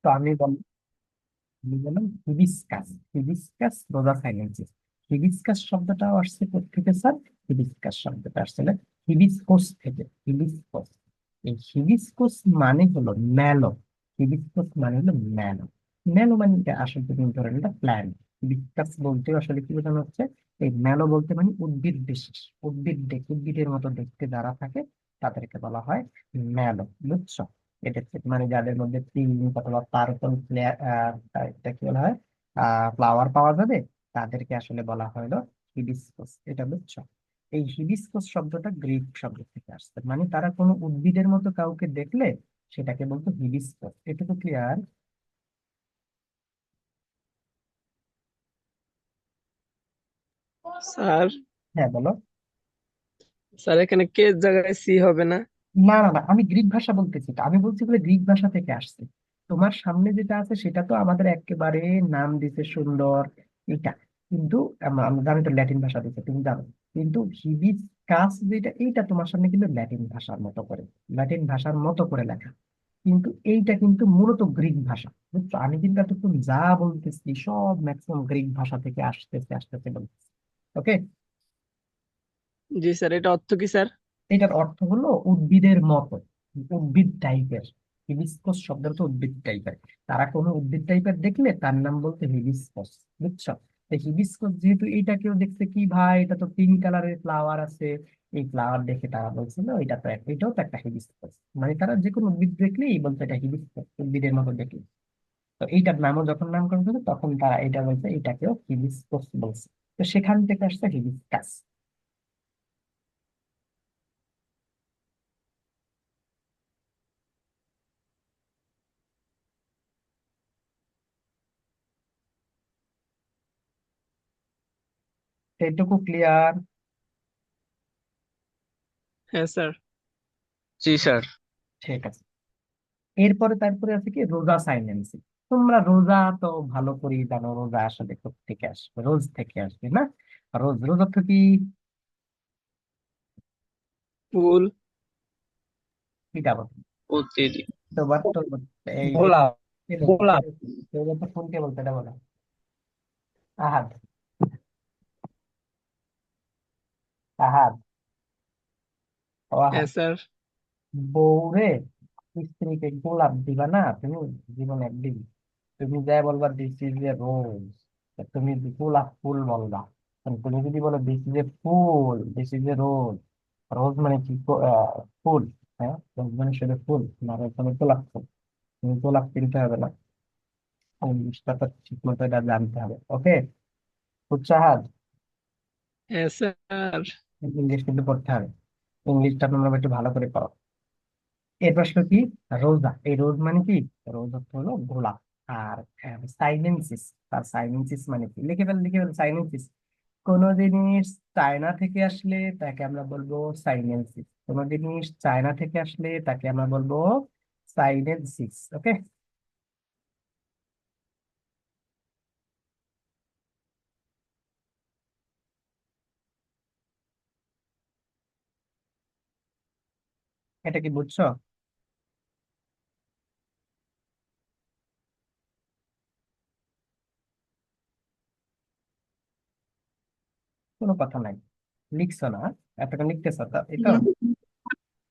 তো আমি বললাম হিবিস্কাস। হিবিস্কাস রোজা সাইলেন্সিস। হিবিস্কাস শব্দটা আসছে কোথেকে স্যার? হিবিস্কাস শব্দটা আসছে না, হিবিস্কোস থেকে। হিবিস্কোস, এই হিবিস্কোস মানে হলো ম্যালো। হিবিস্কোস মানে হলো ম্যালো। ম্যালো মানে এটা আসলে তুমি ধরেন এটা প্ল্যান্ট। হিবিস্কাস বলতে আসলে কি বোঝানো হচ্ছে? এই ম্যালো বলতে মানে উদ্ভিদ বিশেষ, উদ্ভিদের মতো দেখতে যারা থাকে তাদেরকে বলা হয় ম্যালো। বুঝছো? এটা হচ্ছে মানে যাদের মধ্যে পিঙ্ক অথবা পার্পল, এটা কি বলা হয়, ফ্লাওয়ার পাওয়া যাবে, তাদেরকে আসলে বলা হলো হিবিস্কাস। এটা বুঝছো? এই হিবিস্কাস শব্দটা গ্রিক শব্দ থেকে আসছে, মানে তারা কোনো উদ্ভিদের মতো কাউকে দেখলে সেটাকে বলতো হিবিস্কাস। এটুকু ক্লিয়ার? স্যার, হ্যাঁ বলো। স্যার এখানে কে জায়গায় সি হবে না? না না না, আমি গ্রিক ভাষা বলতেছি তো, আমি বলছি বলে গ্রিক ভাষা থেকে আসছে। তোমার সামনে যেটা আছে সেটা তো আমাদের একেবারে নাম দিতে সুন্দর, এটা কিন্তু আমরা জানি তো ল্যাটিন ভাষা দিতে, তুমি জানো। কিন্তু হিবিস্কাস যেটা, এইটা তোমার সামনে কিন্তু ল্যাটিন ভাষার মতো করে, ল্যাটিন ভাষার মতো করে লেখা। কিন্তু এইটা কিন্তু মূলত গ্রিক ভাষা, বুঝছো? আমি কিন্তু এতক্ষণ যা বলতেছি সব ম্যাক্সিমাম গ্রিক ভাষা থেকে আসতেছে আসতেছে বলতেছি। ওকে। জি স্যার, এটা অর্থ কি স্যার? এটার অর্থ হলো উদ্ভিদের মতো, উদ্ভিদ টাইপের। হিবিস্কস শব্দটা তো উদ্ভিদ টাইপের। তারা কোনো উদ্ভিদ টাইপের দেখলে তার নাম বলতে হিবিস্কস। বুঝছো? তো হিবিস্কস যেহেতু, এইটা কেউ দেখছে কি ভাই, এটা তো পিঙ্ক কালারের ফ্লাওয়ার আছে, এই ফ্লাওয়ার দেখে তারা বলছিল এটা তো এটাও তো একটা হিবিস্কস। মানে তারা যে কোনো উদ্ভিদ দেখলেই বলছে এটা হিবিস্কস, উদ্ভিদের মতো দেখলে। তো এইটার নামও যখন নামকরণ করবে তখন তারা এটা বলছে এটাকেও হিবিস্কস বলছে। তো সেখান থেকে আসছে হিবিস্কাস। এটুকু ক্লিয়ার? হ্যাঁ স্যার। জি স্যার। ঠিক আছে। এরপরে তারপরে আছে কি রোজা সাইলেন্সি। তোমরা রোজা তো ভালো করেই জানো, রোজা আসলে থেকে আসবে, রোজ থেকে আসবে না? রোজ, রোজ অর্থ কি? ফুল। কিটা বল? প্রতিদিন। তোমার তো এই গোলাপ। কে বলতে গোলাপ। তো ফুলকে বলতে, এটা বলো। আহাদ, আহাদ, ও হ্যাঁ আহাদ। স্যার। বউরে, স্ত্রীকে গোলাপ দিবা না তুমি? জীবনে একদিন তুমি যাই বলবা দিস ইজ এ রোজ, তুমি গোলাপ ফুল বলবা। কারণ তুমি যদি বলো দিস ইজ এ ফুল, this is a rose, rose মানে কি ফুল, হ্যাঁ রোজ মানে শুধু ফুল না, রোজ মানে গোলাপ ফুল। তুমি গোলাপ কিনতে হবে না, ইংলিশটা তো ঠিক মতো এটা জানতে হবে। ওকে, উৎসাহাত, হ্যাঁ স্যার। ইংলিশ কিন্তু পড়তে হবে, ইংলিশটা তোমরা একটু ভালো করে পড়ো। এর প্রশ্ন কি? রোজা, এই রোজ মানে কি? রোজ অর্থ হলো গোলাপ। আর সাইনেনসিস, তার সাইনেনসিস মানে কি? লিখে ফেল সাইনেনসিস। কোন জিনিস চায়না থেকে আসলে তাকে আমরা বলবো সাইনেনসিস। কোন জিনিস চায়না থেকে আসলে তাকে আমরা বলবো সাইনেনসিস। ওকে। এটা কি বুঝছো? কোনো কথা নাই, লিখছো না? এতটা লিখতেছো তো, এই তো।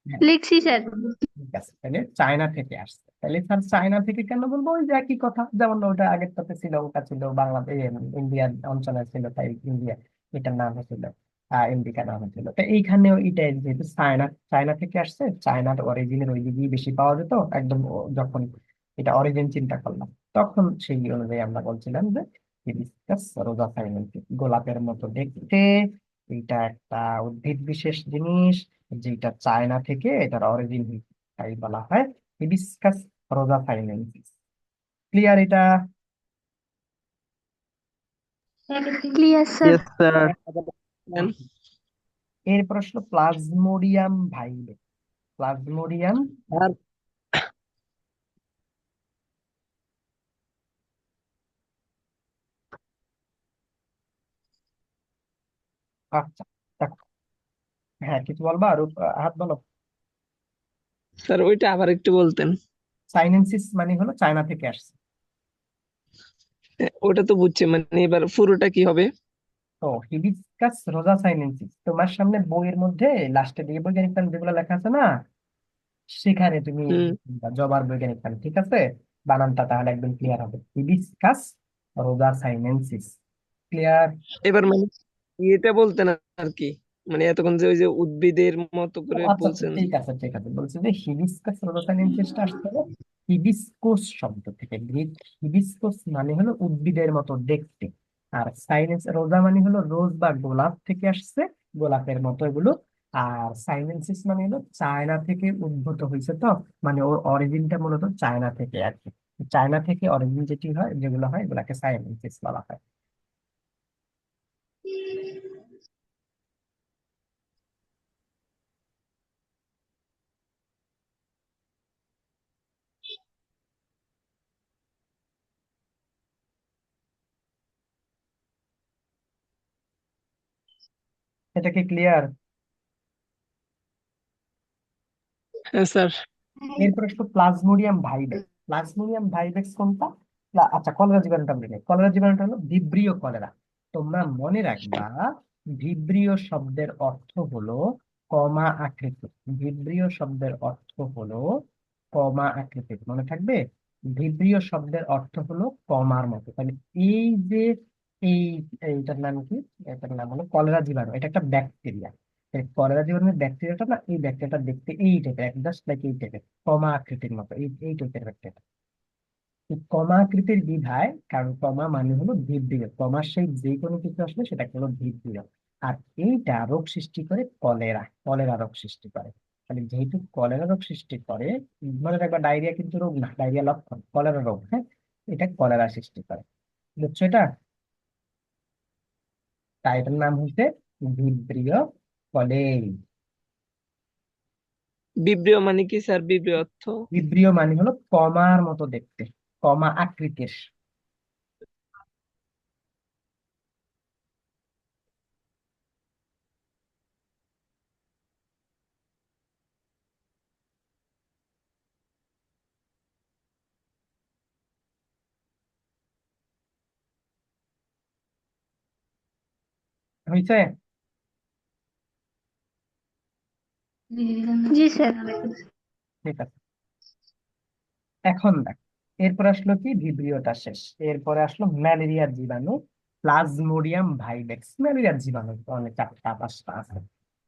হ্যাঁ, লিখছি স্যার। ঠিক আছে। তাহলে চায়না থেকে আসছে, তাহলে স্যার চায়না থেকে কেন বলবো? ওই যে একই কথা, যেমন ওটা আগেরটাতে ছিল, ওটা ছিল বাংলাদেশ, ইন্ডিয়ান অঞ্চলে ছিল তাই ইন্ডিয়া, এটার নাম হয়েছিল ইন্ডিকা নাম হয়েছিল। তো এইখানেও এটাই, যেহেতু চায়না, চায়না থেকে আসছে, চায়নার অরিজিনের ওই দিকেই বেশি পাওয়া যেত একদম। যখন এটা অরিজিন চিন্তা করলাম, তখন সেই অনুযায়ী আমরা বলছিলাম যে হিবিস্কাস রোজা সাইলেন্স, গোলাপের মতো দেখতে। এটা একটা উদ্ভিদ বিশেষ জিনিস, যেটা চায়না থেকে এটার অরিজিন, তাই বলা হয় হিবিস্কাস রোজা সাইলেন্সিস। ক্লিয়ার এটা? Clear sir. Yes sir. Okay. এর প্রশ্ন প্লাজমোডিয়াম ভাইলে। প্লাজমোডিয়াম, আর আচ্ছা, দেখো, হ্যাঁ কিছু বলবা আর হাত বলো। স্যার ওইটা আবার একটু বলতেন। সাইনেনসিস মানে হলো চায়না থেকে আসছে। ওটা তো বুঝছি, মানে এবার পুরোটা কি হবে? তো হিবিস্কাস রোজা সাইনেনসিস তোমার সামনে বইয়ের মধ্যে লাস্টে দিকে বৈজ্ঞানিক নাম যেগুলো লেখা আছে না, সেখানে তুমি হুম। জবার বৈজ্ঞানিক নাম, ঠিক আছে? বানানটা তাহলে একদম ক্লিয়ার হবে, হিবিস্কাস রোজা সাইনেনসিস। ক্লিয়ার? এবার মানে এটা বলতেন আর কি, মানে এতক্ষণ যে ওই যে উদ্ভিদের মতো করে আচ্ছা আচ্ছা, বলছেন। ঠিক আছে ঠিক আছে, বলছি যে হিবিস্কাস রোজা সাইনেনসিসটা আসছে হলো হিবিস্কুস শব্দ থেকে, গ্রিক হিবিস্কুস মানে হলো উদ্ভিদের মতো দেখতে, আর সাইনেন্স রোজা মানে হলো রোজ বা গোলাপ থেকে আসছে, গোলাপের মতো এগুলো। আর সাইনেনসিস মানে হলো চায়না থেকে উদ্ভূত হয়েছে, তো মানে ওর অরিজিনটা মূলত চায়না থেকে আর কি। চায়না থেকে অরিজিন যেটি হয়, যেগুলো হয় এগুলাকে সাইনেনসিস বলা হয়। এটা কি ক্লিয়ার? হ্যাঁ স্যার। এরপর আসলো প্লাজমোডিয়াম ভাইবেক্স। প্লাজমোডিয়াম ভাইবেক্স কোনটা? আচ্ছা, কলেরা জীবাণুটা বলি। কলেরা জীবাণুটা হলো ভিব্রিও কলেরা। তোমরা মনে রাখবা, ভিব্রিও শব্দের অর্থ হলো কমা আকৃতি। ভিব্রিও শব্দের অর্থ হলো কমা আকৃতি, মনে থাকবে। ভিব্রিও শব্দের অর্থ হলো কমার মতো। তাহলে এই যে এই এইটার নাম কি? এটার নাম হলো কলেরা জীবাণু, এটা একটা ব্যাকটেরিয়া। কলেরা জীবাণুর ব্যাকটেরিয়াটা না, এই ব্যাকটেরিয়াটা দেখতে এই টাইপের, জাস্ট লাইক এই টাইপের, কমা আকৃতির মতো, এই এই টাইপের ব্যাকটেরিয়া। এই কমা আকৃতির বিধায়, কারণ কমা মানে হলো ভিব্রিয়, কমার সেই যে কোনো কিছু আসলে সেটা হলো ভিব্রিয়। আর এইটা রোগ সৃষ্টি করে কলেরা, কলেরা রোগ সৃষ্টি করে। তাহলে যেহেতু কলেরা রোগ সৃষ্টি করে, মনে রাখবা ডায়রিয়া কিন্তু রোগ না, ডায়রিয়া লক্ষণ, কলেরা রোগ, হ্যাঁ। এটা কলেরা সৃষ্টি করে, বুঝছো এটা? তাই এটার নাম হচ্ছে ভিব্রিয় কলেরি। বিব্রিয় মানে কি স্যার, বিব্রিয় অর্থ? ভিব্রিয় মানে হলো কমার মতো দেখতে, কমা আকৃতির। হয়েছে? जी सर। ঠিক আছে। এখন দেখ, এরপর আসলো কি, ভিব্রিওটা শেষ, এরপরে আসলো ম্যালেরিয়ার জীবাণু, প্লাজমোডিয়াম ভাইভেক্স। ম্যালেরিয়ার জীবাণু তো অনেক, 4টা 5টা আছে,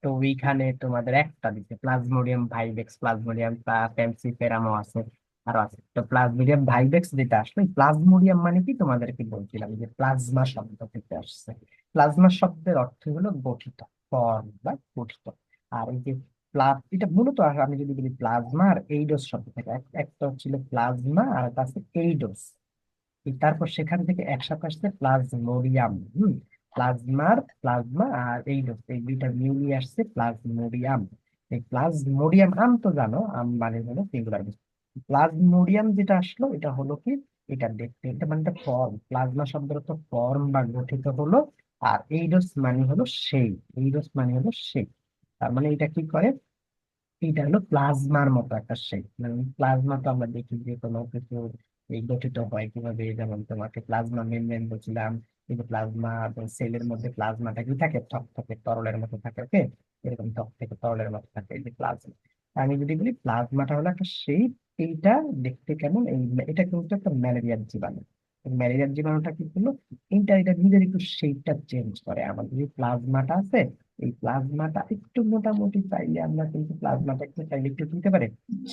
তো ওইখানে তোমাদের একটা দিচ্ছে প্লাজমোডিয়াম ভাইভেক্স, প্লাজমোডিয়াম প্যামসিফেরামও আছে, আরো আছে। তো প্লাজমোডিয়াম ভাইভেক্স যেটা আসলো, প্লাজমোডিয়াম মানে কি তোমাদেরকে বলছিলাম যে প্লাজমা শব্দ থেকে আসছে। প্লাজমা শব্দের অর্থ হলো গঠিত, ফর্ম বা গঠিত। আর এই যে এটা মূলত আমি যদি বলি প্লাজমা আর এইডোস শব্দ থেকে, একটা হচ্ছিল প্লাজমা আর একটা আছে এইডোস। তারপর সেখান থেকে একসাথে আসছে প্লাজমোডিয়াম। প্লাজমার প্লাজমা আর এইডোস, এই দুইটা মিলিয়ে আসছে প্লাজমোডিয়াম। এই প্লাজমোডিয়াম, আম তো জানো, আম মানে হলো সিঙ্গুলার। প্লাজমোডিয়াম যেটা আসলো, এটা হলো কি, এটা দেখতে, এটা মানে ফর্ম, প্লাজমা শব্দের অর্থ ফর্ম বা গঠিত হলো। আর এইডোস মানে হলো সেই, এইডোস মানে হলো সেই। তার মানে এটা কি করে, এটা হলো প্লাজমার মতো একটা শেপ। মানে প্লাজমা তো আমরা দেখি যে কোনো কিছু এই গঠিত হয় কিভাবে, যেমন তোমাকে প্লাজমা মেমব্রেন বলছিলাম। এই যে প্লাজমা সেলের মধ্যে প্লাজমাটা কি থাকে, ত্বক থেকে তরলের মতো থাকে, ওকে। এরকম ত্বক থেকে তরলের মতো থাকে এই যে প্লাজমা। আমি যদি বলি প্লাজমাটা হলো একটা শেপ, এইটা দেখতে কেমন, এই এটা কিন্তু একটা ম্যালেরিয়ার জীবাণু। ম্যালেরিয়ার জীবাণুটা কি করলো, এটা নিজের একটু শেপটা চেঞ্জ করে। আমাদের যে প্লাজমাটা আছে, এই প্লাজমাটা একটু মোটামুটি চাইলে আমরা কিন্তু প্লাজমাটা একটু চাইলে একটু দিতে পারে,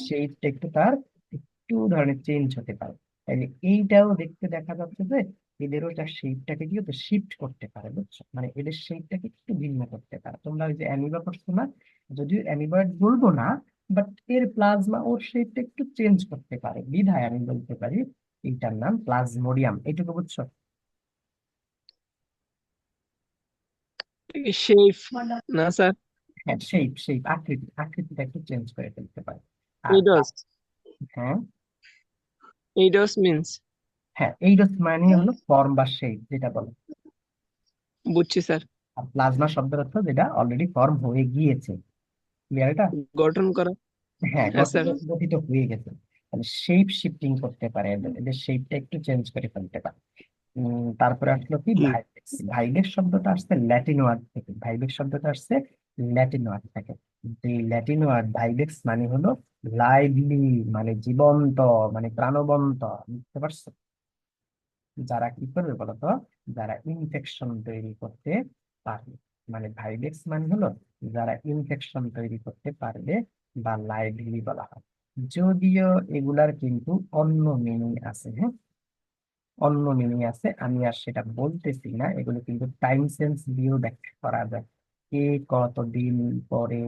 শেপটা একটু তার একটু ধরনের চেঞ্জ হতে পারে। তাইলে এইটাও দেখতে দেখা যাচ্ছে যে এদেরও তার শেপটাকে কি হতো, শিফট করতে পারে, বুঝছো? মানে এদের শেপটাকে একটু ভিন্ন করতে পারে। তোমরা ওই যে অ্যামিবা পড়ছো না, যদিও অ্যামিবয়েড বলবো না, বাট এর প্লাজমা ওর শেপটা একটু চেঞ্জ করতে পারে, বিধায় আমি বলতে পারি এইটার নাম প্লাজমোডিয়াম। এইটুকু বুঝছো? শেফ না স্যার? হ্যাঁ, শেপ আকৃতিটা একটু চেঞ্জ করে ফেলতে পারে। আর এইডস। হ্যাঁ, এইডস মিন্স? হ্যাঁ, এইডস মানে হলো ফর্ম বা শেপ যেটা বলে। বুঝছি স্যার। আর প্লাজমা শব্দের অর্থ যেটা অলরেডি ফর্ম হয়ে গিয়েছে। ক্লিয়ার এটা? গঠন করা। হ্যাঁ, হ্যাঁ স্যার। গঠিত হয়ে গেছে। তাহলে শেপ শিফটিং করতে পারে, এদের শেপটা একটু চেঞ্জ করে ফেলতে পারে। তারপরে আসলো কি জি ভাইবেক্স। ভাইবেক্স শব্দটা আসছে ল্যাটিন ওয়ার্ড থেকে, ভাইবেক্স শব্দটা আসছে ল্যাটিন ওয়ার্ড থেকে। এই ল্যাটিন ওয়ার্ড ভাইবেক্স মানে হলো লাইভলি, মানে জীবন্ত, মানে প্রাণবন্ত, বুঝতে পারছো? যারা কি করবে বলতো, যারা ইনফেকশন তৈরি করতে পারবে, মানে ভাইরাস মানে হলো যারা ইনফেকশন তৈরি করতে পারবে বা লাইভলি বলা হয়। যদিও এগুলার কিন্তু অন্য মিনিং আছে, হ্যাঁ, অন্য মিনিং আছে, আমি আর সেটা বলতেছি না। এগুলো কিন্তু টাইম সেন্স দিয়েও ব্যাখ্যা করা যায়। কে কতদিন পরে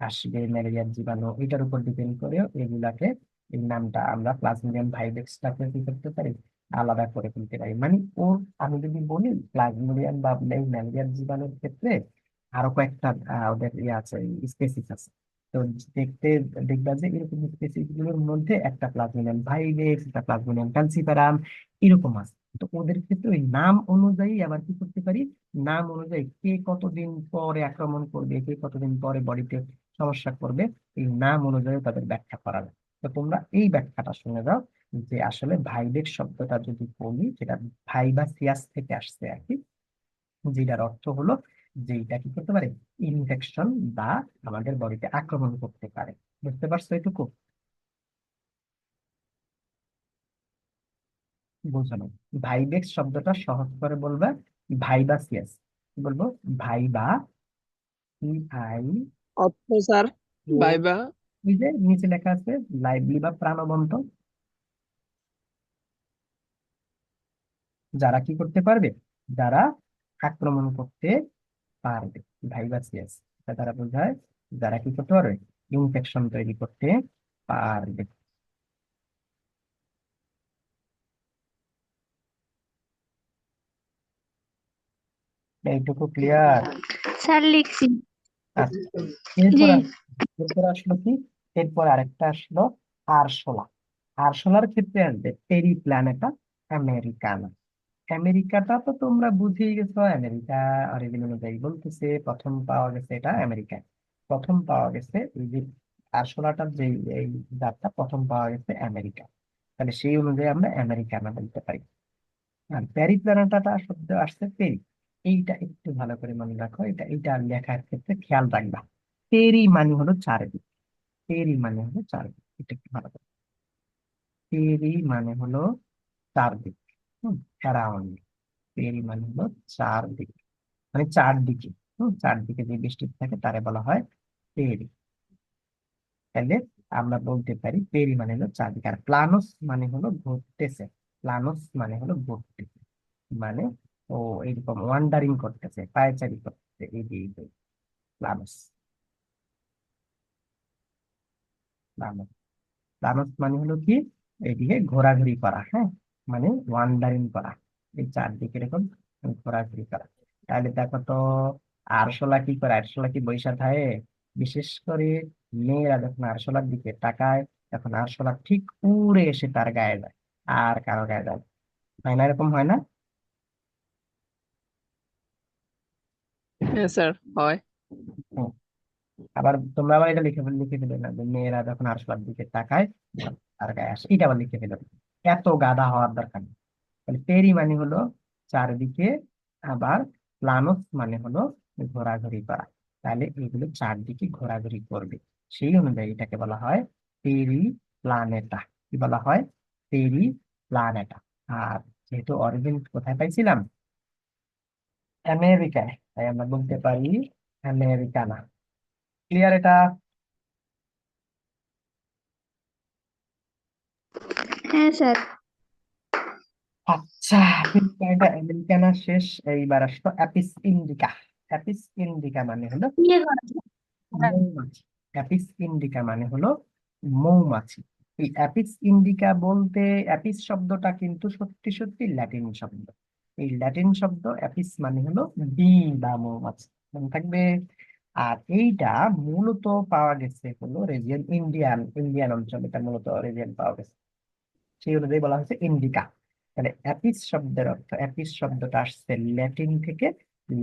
আসবে ম্যালেরিয়ার জীবাণু, এটার উপর ডিপেন্ড করেও এগুলাকে, এই নামটা আমরা প্লাজমোডিয়াম ভাইরাসটাকে কি করতে পারি, আলাদা করে ফেলতে পারি। মানে ওর, আমি যদি বলি প্লাজমোডিয়াম বা এই ম্যালেরিয়ার জীবাণুর ক্ষেত্রে আরো কয়েকটা ওদের ইয়ে আছে, স্পেসিস আছে। তো দেখতে দেখবা যে এরকম স্পেসিস গুলোর মধ্যে একটা প্লাজমোডিয়াম ভাইরাস, একটা প্লাজমোডিয়াম ক্যালসিফারাম, এরকম আছে। তো ওদের ক্ষেত্রে ওই নাম অনুযায়ী আবার কি করতে পারি, নাম অনুযায়ী কে কতদিন পরে আক্রমণ করবে, কে কতদিন পরে বডিতে সমস্যা করবে, এই নাম অনুযায়ী তাদের ব্যাখ্যা করা যায়। তো তোমরা এই ব্যাখ্যাটা শুনে যাও, যে আসলে ভাইরাস শব্দটা যদি বলি, সেটা ভাইবাসিয়াস থেকে আসছে আর কি, যেটার অর্থ হলো যে এটা কি করতে পারে, ইনফেকশন বা আমাদের বডিতে আক্রমণ করতে পারে। বুঝতে পারছো এটুকু? বোঝানো। ভাইবেক্স শব্দটা সহজ করে বলবে ভাইবাসিয়াস। কি বলবো? ভাইবা, আই অর্থ স্যার ও, ভাইবা। এই যে নিচে লেখা আছে লাইভলি বা প্রাণবন্ত, যারা কি করতে পারবে, যারা আক্রমণ করতে পারবে। ভাইবাসিয়াস এটা দ্বারা বোঝায় যারা কি করতে পারবে, ইনফেকশন তৈরি করতে পারবে। এইটুকু ক্লিয়ার? স্যার লিখছি। আচ্ছা, এরপর জি এরপর আসলো কি, এরপর আরেকটা আসলো আরশোলা। আরশোলার ক্ষেত্রে আসবে পেরি প্ল্যানেটা আমেরিকানা। আমেরিকাটা তো তোমরা বুঝেই গেছো, আমেরিকা অরিজিন অনুযায়ী বলতেছে প্রথম পাওয়া গেছে এটা আমেরিকায়, প্রথম পাওয়া গেছে এই যে আরশোলাটার যে এই জাতটা প্রথম পাওয়া গেছে আমেরিকা। তাহলে সেই অনুযায়ী আমরা আমেরিকানা বলতে পারি। আর প্যারি প্ল্যানেটাটা শব্দ আসছে পেরি, এইটা একটু ভালো করে মনে রাখো, এটা এইটা লেখার ক্ষেত্রে খেয়াল রাখবা। পেরি মানে হলো চারদিক, পেরি মানে হলো চারদিক, এটা একটু ভালো করে। পেরি মানে হলো চারদিক, অ্যারাউন্ড। পেরি মানে হলো চারদিক, মানে চারদিকে, চারদিকে যে বৃষ্টি থাকে তারে বলা হয় পেরি। তাহলে আমরা বলতে পারি পেরি মানে হলো চারদিকে। আর প্লানোস মানে হলো ঘুরতেছে, প্লানোস মানে হলো ঘুরতেছে, মানে ও এইরকম ওয়ান্ডারিং করতেছে, পায়চারি করতেছে, এই যে এই যে প্লানোস। প্লানোস, প্লানোস মানে হলো কি, এইদিকে ঘোরাঘুরি করা, হ্যাঁ, মানে ওয়ান্ডারিং করা, এই চারদিকে এরকম ঘোরাঘুরি করা। তাহলে দেখো তো, আরশোলা কি করে, আরশোলা কি বৈশা থাকে? বিশেষ করে মেয়েরা যখন আরশোলার দিকে তাকায়, তখন আরশোলা ঠিক উড়ে এসে তার গায়ে যায়, আর কারো গায়ে যায় না। হয় না, এরকম হয় না? হ্যাঁ স্যার হয়। হুম। আবার তোমরা আবার এটা লিখে লিখে ফেলে না যে মেয়েরা যখন আরশোলার দিকে তাকায় তার গায়ে আসে, এটা আবার লিখে ফেলে। এত গাধা হওয়ার দরকার নেই। তাহলে পেরি মানে হলো চারদিকে, আবার প্লানস মানে হলো ঘোরাঘুরি করা। তাহলে এগুলো চারদিকে ঘোরাঘুরি করবে, সেই অনুযায়ী এটাকে বলা হয় পেরি প্লানেটা। কি বলা হয়? পেরি প্লানেটা। আর যেহেতু অরিজিন কোথায় পাইছিলাম, আমেরিকায়, তাই আমরা বলতে পারি আমেরিকানা। ক্লিয়ার এটা? হ্যাঁ স্যার। আচ্ছা, এটা আমেরিকানা শেষ। এইবার আসলো অ্যাপিস ইন্ডিকা। অ্যাপিস ইন্ডিকা মানে হলো ইয়ে করা মৌমাছি। অ্যাপিস ইন্ডিকা মানে হলো মৌমাছি। এই অ্যাপিস ইন্ডিকা বলতে, অ্যাপিস শব্দটা কিন্তু সত্যি সত্যি ল্যাটিন শব্দ। এই ল্যাটিন শব্দ অ্যাপিস মানে হলো বি বা মৌমাছি, মনে থাকবে। আর এইটা মূলত পাওয়া গেছে হলো রিজিয়ন ইন্ডিয়ান, ইন্ডিয়ান অঞ্চল, এটা মূলত রিজিয়ন পাওয়া গেছে, সেই অনুযায়ী বলা হয়েছে ইন্ডিকা। তাহলে অ্যাপিস শব্দের অর্থ, অ্যাপিস শব্দটা আসছে ল্যাটিন থেকে।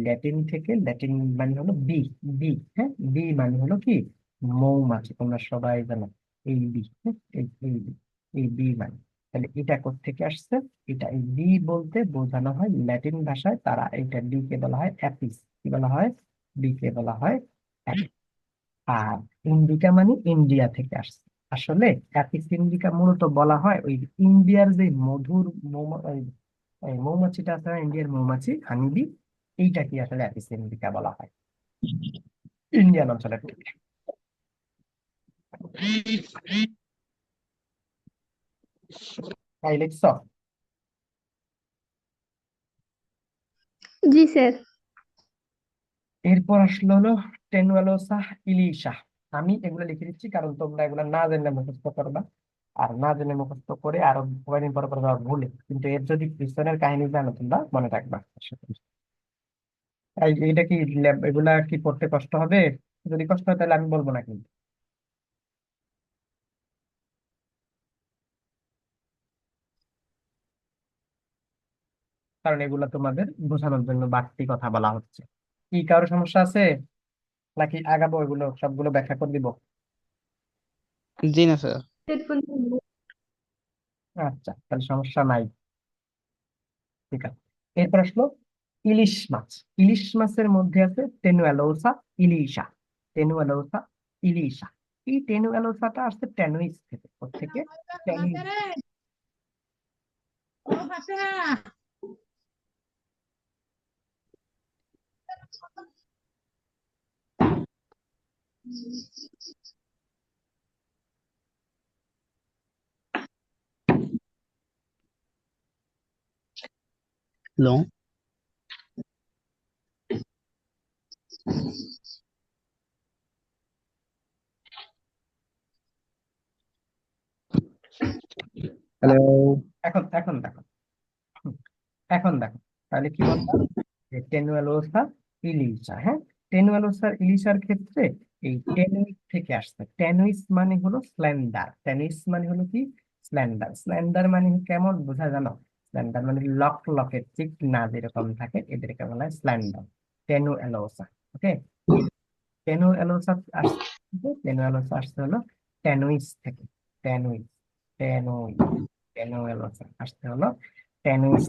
ল্যাটিন থেকে, ল্যাটিন মানে হলো বি, বি, হ্যাঁ, বি মানে হলো কি, মৌমাছি, তোমরা সবাই জানো এই বি, এই বি। এই বি মানে, তাহলে এটা কোত্থেকে আসছে? এটা এই বি বলতে বোঝানো হয় ল্যাটিন ভাষায়, তারা এটা ডি কে বলা হয় অ্যাপিস, কি বলা হয়? ডি কে বলা হয় অ্যাপিস। আর ইন্ডিকা মানে ইন্ডিয়া থেকে আসছে। আসলে অ্যাপিস ইন্ডিকা মূলত বলা হয় ওই ইন্ডিয়ার যে মধুর এই মৌমাছিটা আছে না, ইন্ডিয়ার মৌমাছি হানিবি, এইটাকে আসলে অ্যাপিস ইন্ডিকা বলা হয় ইন্ডিয়ান অঞ্চলের থেকে। তাই লিখছ? জি স্যার। এরপর আসলো হলো টেনুয়ালোসা ইলিশা। আমি এগুলো লিখে দিচ্ছি কারণ তোমরা এগুলো না জেনে মুখস্থ করবা, আর না জেনে মুখস্থ করে আরো কয়েকদিন পর পর যাওয়া ভুলে, কিন্তু এর যদি পিছনের কাহিনী জানো তোমরা মনে রাখবা। এইটা কি এগুলা কি পড়তে কষ্ট হবে? যদি কষ্ট হয় তাহলে আমি বলবো না কিন্তু, কারণ এগুলা তোমাদের বোঝানোর জন্য বাড়তি কথা বলা হচ্ছে। কি কারো সমস্যা আছে নাকি আগাবো এগুলো সবগুলো ব্যাখ্যা করে দিব? জি না স্যার। আচ্ছা, তাহলে সমস্যা নাই, ঠিক আছে। এরপর আসলো ইলিশ মাছ। ইলিশ মাছের মধ্যে আছে টেনুয়ালোসা ইলিশা। টেনুয়ালোসা ইলিশা, এই টেনুয়ালোসাটা আসছে ট্যানুইস থেকে। থেকে ট্যানুইস। হ্যালো। হ্যালো। এখন এখন দেখো, হুম, এখন দেখো, তাহলে কি বললাম? যে টেনুয়ালোসা ইলিশা, হ্যাঁ, টেনুয়ালোসা ইলিশার ক্ষেত্রে এই টেনুইস থেকে আসছে। টেনুইস মানে হলো স্ল্যান্ডার। টেনুইস মানে হলো কি? স্ল্যান্ডার। স্ল্যান্ডার মানে কেমন বোঝা জানো? স্ল্যান্ডার মানে লক লকের চিক না যেরকম থাকে এদেরকে বলা হয় স্ল্যান্ডার। টেনুয়ালোসা, ওকে। টেনুয়ালোসা আসছে, টেনুয়ালোসা আসছে হলো টেনুইস থেকে। টেনুইস, টেনুইস, টেনুয়ালোসা আসতে হলো টেনুইস।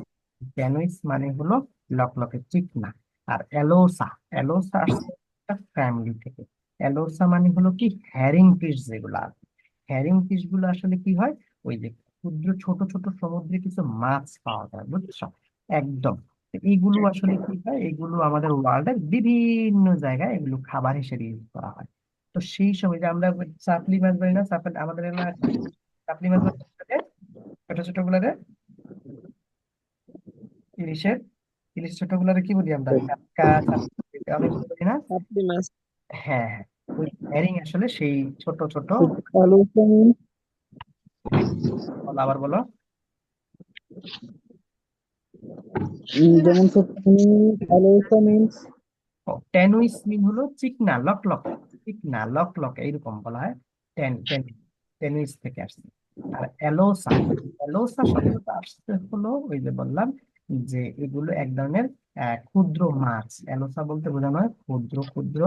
টেনুইস মানে হলো লকলকে চিকনা। আর এলোসা, এলোসা আসছে একটা ফ্যামিলি থেকে। এলোসা মানে হলো কি হ্যারিং ফিশ যেগুলো আছে। হ্যারিং ফিশ গুলো আসলে কি হয়, ওই যে ক্ষুদ্র ছোট ছোট সমুদ্রে কিছু মাছ পাওয়া যায়, বুঝছো? একদম। তো এইগুলো আসলে কি হয়, এগুলো আমাদের ওয়ার্ল্ডের বিভিন্ন জায়গায় এগুলো খাবার হিসেবে ইউজ করা হয়। তো সেই সময় যে আমরা চাপলি মাছ বলি না, আমাদের এলাকায় চাপলি মাছ বলি না, ছোট ছোট গুলারে, ইলিশের, ইলিশ ছোট গুলারে কি বলি আমরা? কাতকা, চাপলি, অনেকগুলো বলি না? আপনি মাছ হ্যাঁ হ্যাঁ, ওই হ্যারিং আসলে সেই ছোট ছোট। আলু বলো, আবার বলো। যেমন আলু মিন্স টেনুইস মিন হলো চিকনা লক লক, চিকনা লক লক এইরকম বলা হয়। টেনুইস থেকে আসছে। আর এলোসা, এলোসা শব্দটা আসছে হলো ওই যে বললাম যে এগুলো এক ধরনের ক্ষুদ্র মাছ। এলোসা বলতে বোঝানো হয় ক্ষুদ্র ক্ষুদ্র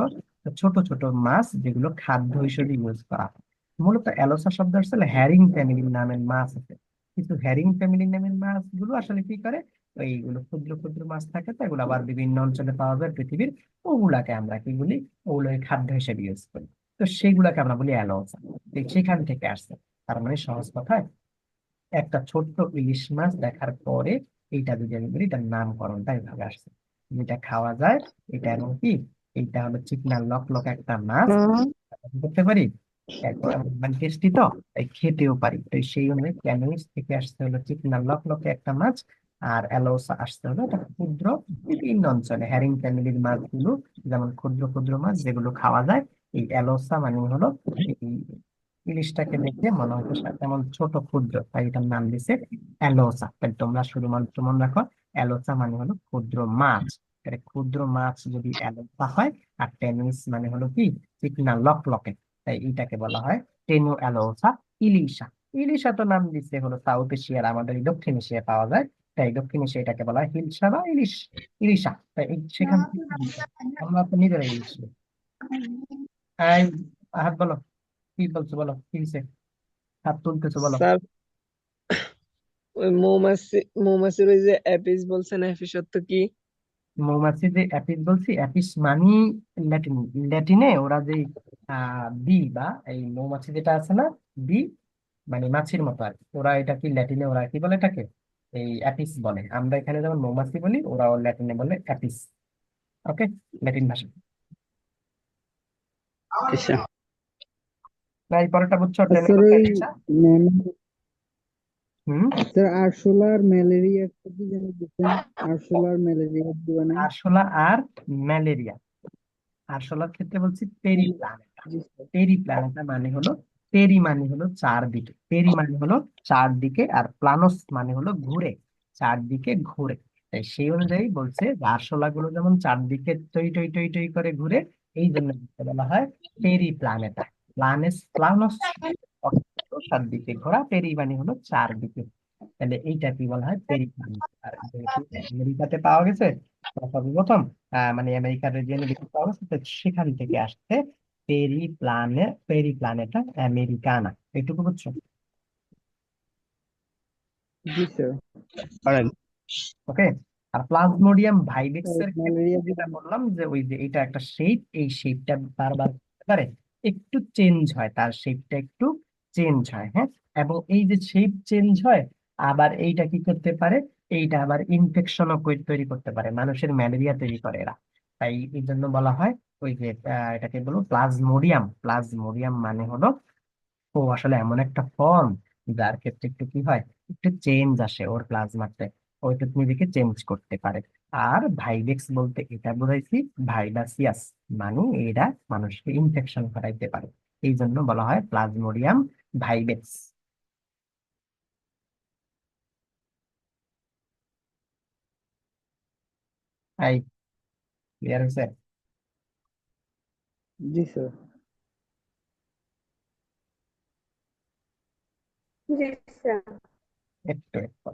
ছোট ছোট মাছ যেগুলো খাদ্য হিসেবে ইউজ করা হয়। মূলত এলোসা শব্দ আসলে হ্যারিং ফ্যামিলির নামের মাছ আছে। কিন্তু হ্যারিং ফ্যামিলির নামের মাছগুলো আসলে কি করে, এইগুলো ক্ষুদ্র ক্ষুদ্র মাছ থাকে, তো এগুলো আবার বিভিন্ন অঞ্চলে পাওয়া যায় পৃথিবীর। ওগুলাকে আমরা কি বলি, ওগুলোকে খাদ্য হিসেবে ইউজ করি। তো সেইগুলাকে আমরা বলি অ্যালোসা। সেখান থেকে আসছে। তার মানে সহজ কথায় একটা ছোট্ট ইলিশ মাছ দেখার পরে এইটা যদি আমি বলি, এটার নামকরণটা এইভাবে আসছে। যেটা খাওয়া যায়, এটা এবং কি, এইটা হলো চিকনা লক লক একটা মাছ, করতে পারি, একদম মানে টেস্টি, তো তাই খেতেও পারি। তো সেই অনুযায়ী ক্যানোইস থেকে আসতে হলো চিকনা লকলকে একটা মাছ, আর অ্যালোসা আসতে হলো এটা ক্ষুদ্র বিভিন্ন অঞ্চলে হ্যারিং ফ্যামিলির মাছগুলো, যেমন ক্ষুদ্র ক্ষুদ্র মাছ যেগুলো খাওয়া যায়। এই অ্যালোসা মানে হলো এই ইলিশটাকে দেখে মনে হচ্ছে তেমন ছোট ক্ষুদ্র, তাই এটার নাম দিছে অ্যালোসা। তাই তোমরা শুধুমাত্র মনে রাখো অ্যালোসা মানে হলো ক্ষুদ্র মাছ। তাহলে ক্ষুদ্র মাছ যদি অ্যালোসা হয়, আর টেনিস মানে হলো কি চিকনা লকলকে, তাই এইটাকে বলা হয় টেনু অ্যালোসা ইলিশা। ইলিশা তো নাম দিচ্ছে হলো সাউথ এশিয়ার, আমাদের এই দক্ষিণ এশিয়ায় পাওয়া যায়, তাই দক্ষিণ এশিয়া এটাকে বলা হয় হিলসা বা ইলিশ, ইলিশা। তাই সেখান থেকে আমরা তো নিজেরাই ইলিশ বলি। এই হাত বলো, কি বলছো বলো, কি হয়েছে? হাত তুলতেছো বলো। স্যার ওই মৌমাছির ওই যে অ্যাপিস বলছেন, অ্যাপিস অর্থ কি? মৌমাছি যে অ্যাপিস বলছি, অ্যাপিস মানি ল্যাটিন, ল্যাটিনে ওরা যে বি বা এই মৌমাছি যেটা আছে না, বি মানে মাছির মতো আর কি। ওরা এটা কি ল্যাটিনে ওরা কি বলে এটাকে, এই অ্যাপিস বলে। আমরা এখানে যেমন মৌমাছি বলি, ওরাও ল্যাটিনে বলে অ্যাপিস। ওকে, ল্যাটিন ভাষা। আচ্ছা না এই পরেরটা বুঝছো, আর টেনে স্যার কোথায় ওই লিখছা? ম্যাম- হুম। স্যার আরশোলা আর ম্যালেরিয়া কি যেন দিচ্ছেন? আরশোলা আর ম্যালেরিয়া দিবা না? আরশোলা আর ম্যালেরিয়া, আরশোলার ক্ষেত্রে বলছি পেরি প্ল্যানেটা। জি স্যার। পেরি প্ল্যানেটা মানে হলো, পেরি মানে হলো চারদিকে, পেরি মানে হলো চারদিকে, আর প্লানস মানে হলো ঘুরে, চারদিকে ঘুরে। তাই সেই অনুযায়ী বলছে যে আরশোলা গুলো যেমন চারদিকে টই টই টই টই করে ঘুরে, এই জন্য একে বলা হয় পেরি প্ল্যানেটা। প্লানস চারদিকে ঘোরা, পেরি মানে হলো চারদিকে। তাহলে এইটা কি বলা হয়, পেরি প্ল্যানেট। আর যেহেতু আমেরিকাতে পাওয়া গেছে সর্বপ্রথম, মানে আমেরিকার রিজিয়নে বেশি পাওয়া গেছে, তো সেখান থেকে আসছে পেরি প্ল্যানেটা আমেরিকানা। এইটুকু বুঝছো? জি স্যার। পারেন। ওকে। আর প্লাজমোডিয়াম ভাইভেক্স এর ক্ষেত্রে ম্যালেরিয়া যেটা বললাম যে ওই যে এটা একটা শেপ, এই শেপটা বারবার করতে পারে, একটু চেঞ্জ হয়, তার শেপটা একটু চেঞ্জ হয়, হ্যাঁ। এবং এই যে শেপ চেঞ্জ হয়, আবার এইটা কি করতে পারে, এইটা আবার ইনফেকশনও তৈরি করতে পারে, মানুষের ম্যালেরিয়া তৈরি করে এরা। তাই এই জন্য বলা হয় ওই যে এটাকে বলবো প্লাজমোডিয়াম। প্লাজমোডিয়াম মানে হলো ও আসলে এমন একটা ফর্ম যার ক্ষেত্রে একটু কি হয়, একটু চেঞ্জ আসে ওর প্লাজমাতে, ও একটু নিজেকে চেঞ্জ করতে পারে। আর ভাইভেক্স বলতে এটা বোঝাইছি, ভাইরাসিয়াস মানে এরা মানুষকে ইনফেকশন করাইতে পারে, এই জন্য বলা হয় প্লাজমোডিয়াম ভাইভেক্স। এই ক্লিয়ার হয়েছে? জি স্যার। জি স্যার। একটু একটু।